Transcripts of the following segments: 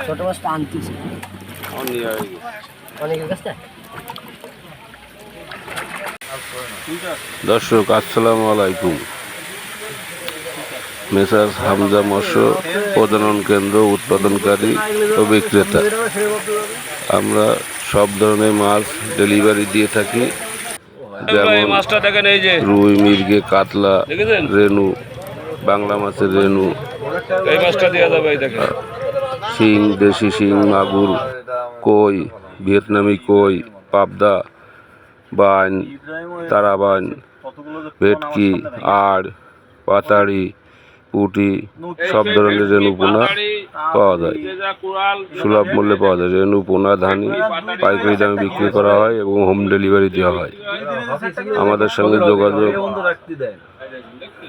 ছোট মাছটা আনতেছি অনেকের কাছে। দর্শক আসসালামু আলাইকুম। মেসার্স হামজা মৎস্য প্রজনন কেন্দ্র উৎপাদনকারী ও বিক্রেতা। আমরা সব ধরনের মাছ ডেলিভারি দিয়ে থাকি, যেমন রুই, মৃগেল, কাতলা, রেনু, বাংলা মাছের রেনু, শিং, দেশি শিং, মাগুর, কই, ভিয়েতনামি কই, পাবদা, বাইন, তারাবাইন, ভেটকি, আড়, পাতাড়ি, পুঁটি, সব ধরনের রেনু পোনা পাওয়া যায়। সুলভ মূল্যে পাওয়া যায়। রেনু পোনা ধানি পাইকারি দামে বিক্রি করা হয় এবং হোম ডেলিভারি দেওয়া হয়। আমাদের সঙ্গে যোগাযোগ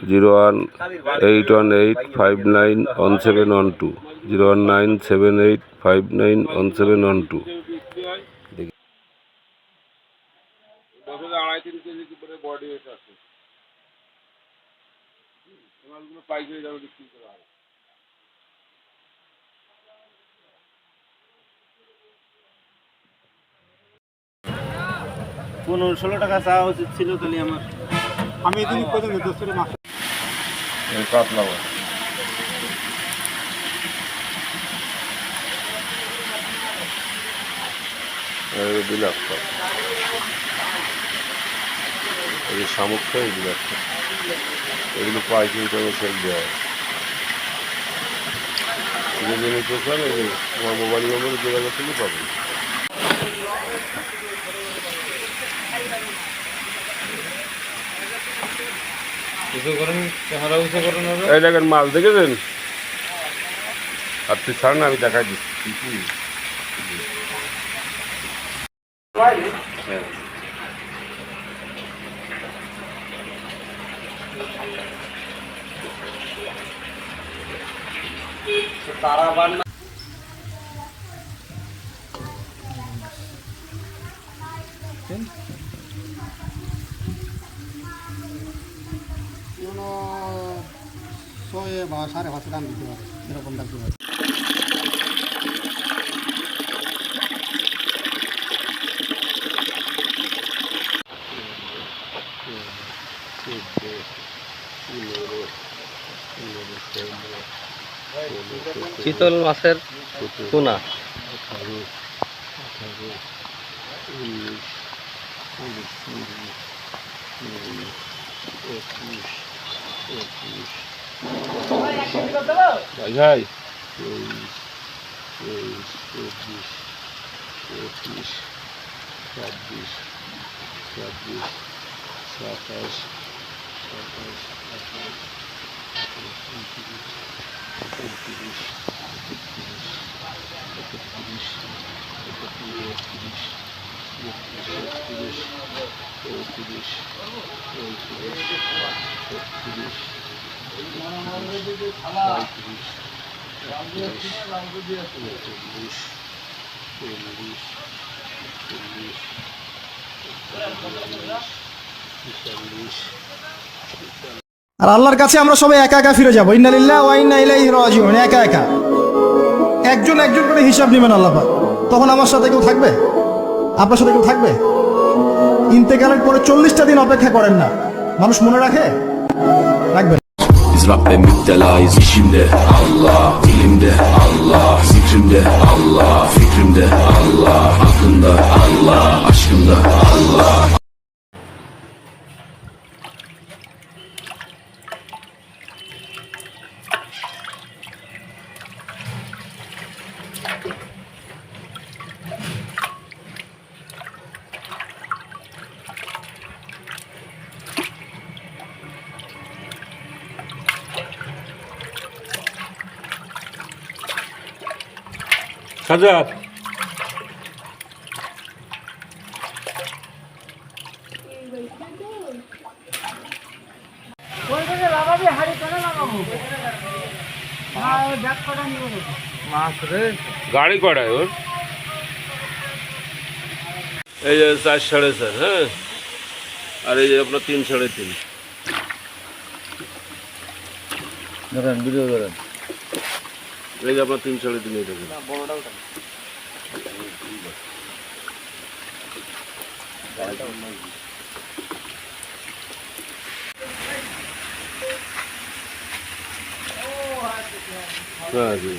01818591712, 01978591712। পাইকারি দামে বিক্রি করা হয়। 15-16 টাকা চাওয়া উচিত ছিল, তাহলে আমার আমি এদিন পর্যন্ত 10 টাকা মাছ কাতলা মাছ বিলাক্ষ, এই শামুকটা এই বিলাক্ষ, এগুলো পাইকারি দামে সেল দেওয়া হয়। জেনে দোকান আমার মোবাইল নম্বরে যোগাযোগ করলে পাবেন। এই দেখেন মাছ দেখেছেন? আপনি ছাড় না, আমি দেখাই দিচ্ছি। কোনো 6 বা 5.5 দাম দিতে পারে, এরকম দাম দিতে পারে। চিতল মাছের পোনা ভাই আর আল্লাহর কাছে আমরা সবাই একা একা ফিরে যাবো। ইন্না লিল্লাহি ওয়া ইন্না ইলাইহি রাজিউন। একা একা একজন একজন করে হিসাব নেবেন আল্লাহ পাক। তখন আমার সাথে কেউ থাকবে? আপনার সাথে কেউ থাকবে? ইন্তেকালের পরে 40টা দিন অপেক্ষা করেন না। মানুষ মনে রাখে? রাখবেন। Rabbim müptelayız işimde Allah, dilimde Allah, zikrimde Allah, fikrimde Allah, aklımda Allah, aşkımda Allah. হাজার গাড়ি কড়ায় ওর এই যে 4 4.5 হ্যাঁ আর এই যে আপনার 3 3.5 ধরেন ভিডিও ধরেন এই যে আপনার 3 3.5 এই দেখুন হ্যাঁ জি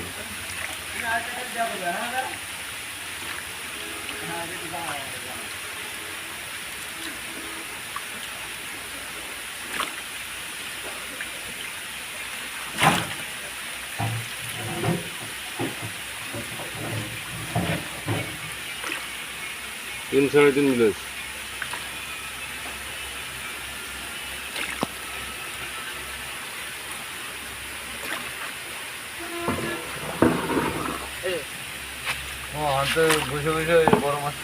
3 3.5 মিলে বসে বসে বড় মাছ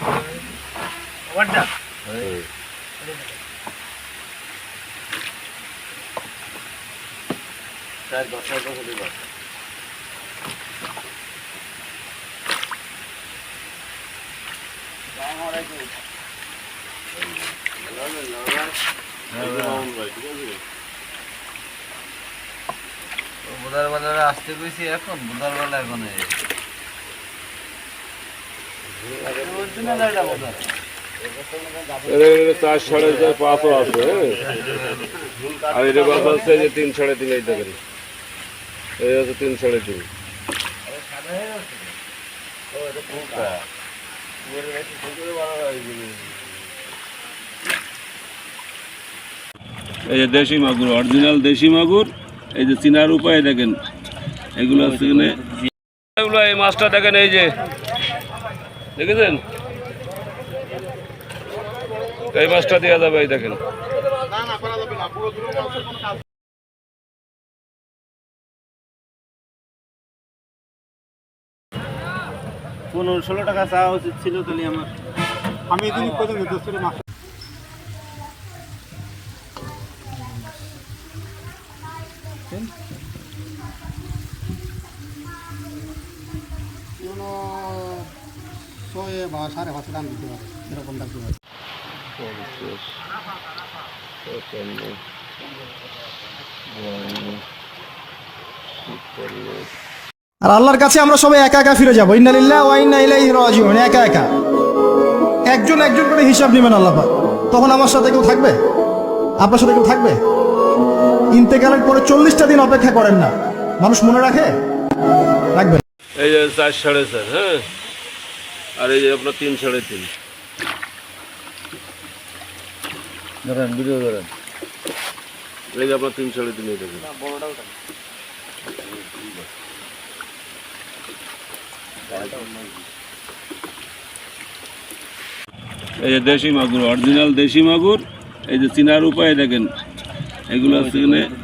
বুধার বেলা আসতে গেছি এখন বুধার বেলা এখন চার 4.5 5 আছে আর এটা বাস আছে যে 3 3.5 এই দেখেন এই হচ্ছে 3 3.5 এই যে দেশি মাগুর অরিজিনাল দেশি মাগুর এই যে চিনার উপায় দেখেন এগুলো হচ্ছে এগুলো এই মাছটা দেখেন এই যে দেখেছেন এই মাছটা দেওয়া যাবে এই দেখেন পনেরো 16 টাকা চাওয়া উচিত ছিল তাহলে আমার আমি এদিন পর্যন্ত দোস্তরে মাছ বা 5.5 দাম দিতে পারে এরকম দাম দিতে পারে আর আল্লাহর কাছে আমরা সবাই একা একা ফিরে যাবো ইন্নালিল্লাহ ওয়া ইন্না ইলাইহি রাজিউন একা একা একজন একজন করে হিসাব নেবেন আল্লাহ পাক তখন আমার সাথে কেউ থাকবে আপনার সাথে কেউ থাকবে ইন্তেকালের পরে 40টা দিন অপেক্ষা করেন না মানুষ মনে রাখে রাখবেন এই যে 4 4.5 হ্যাঁ আর এই যে আপনার 3 3.5 ধরেন ভিডিও ধরেন এই যে আপনার 3 3.5 এই দেখুন এই যে দেশি মাগুর অরিজিনাল দেশি মাগুর এই যে চিনার উপায় দেখেন এগুলো হচ্ছে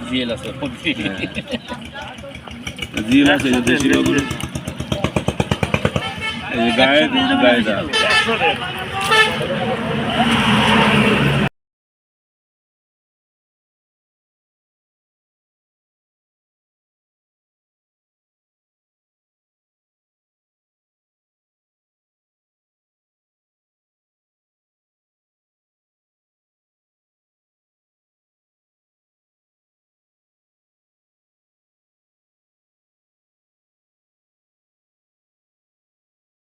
জিএল আছে জিএল আছে এই যে দেশি মাগুর এই যে গায়ে গায়েটা